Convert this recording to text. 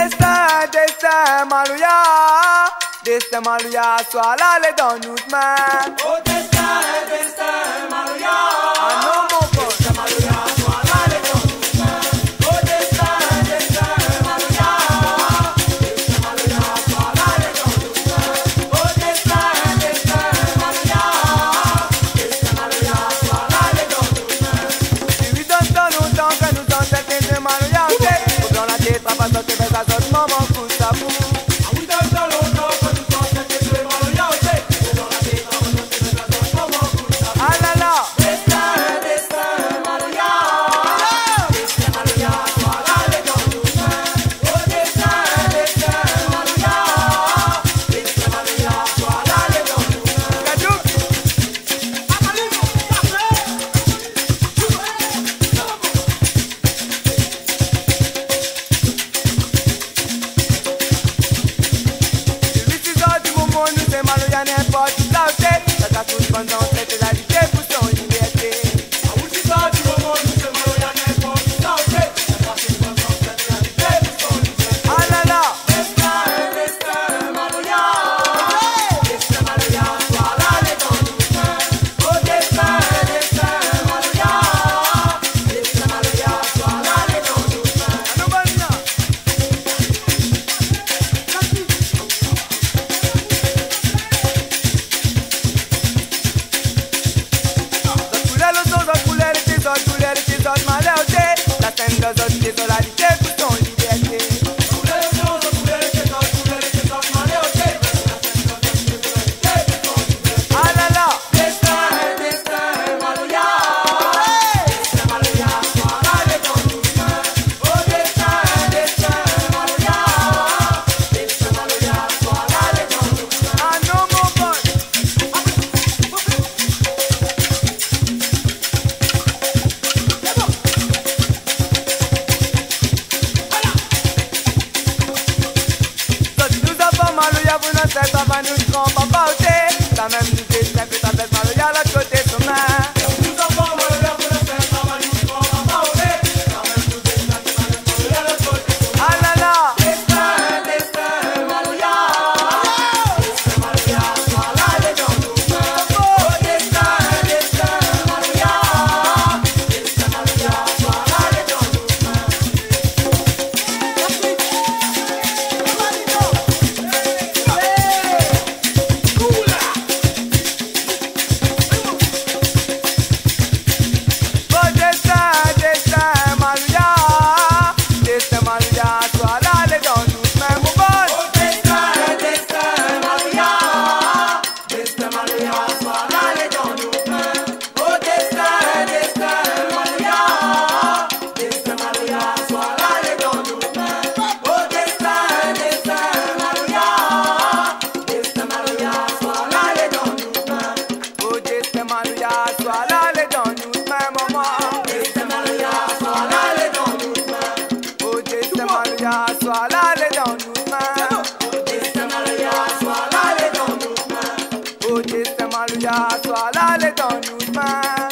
destin, destin, Malouya. Destin, Malouya, sois là, les dans nos mains. Oh destin, destin, Malouya. Ah non, mon pote. Destin, Malouya, sois là, les dans nos mains. Oh destin, destin, Malouya. Destin, Malouya, sois là, les dans nos mains. Oh destin, destin, Malouya. Destin, Malouya, sois là, les dans nos mains. Si oui, dans longtemps que nous sommes cette de Malouya, pour dans la tête, papa, ça te fait ça, ça, maman, coup ça boue. Ça va nous tromper en portée. Ça même nous fait que ça fait mal, y'a la côté son main. Nous avons mal à la fête, ça va nous tromper en portée. Ça même nous fait que ça fait mal, y'a la côté son main. Ah là là. Destin, destin, Malouya. Destin, Malouya, sois là, les dans nos mains. Oh destin, destin, Malouya. Destin, Malouya, sois là, les dans nos mains. Sois là, les dans nos mains. Destin, Malouya, sois là, les dans nos mains. Oh, destin, Malouya, sois là, les dans nos mains.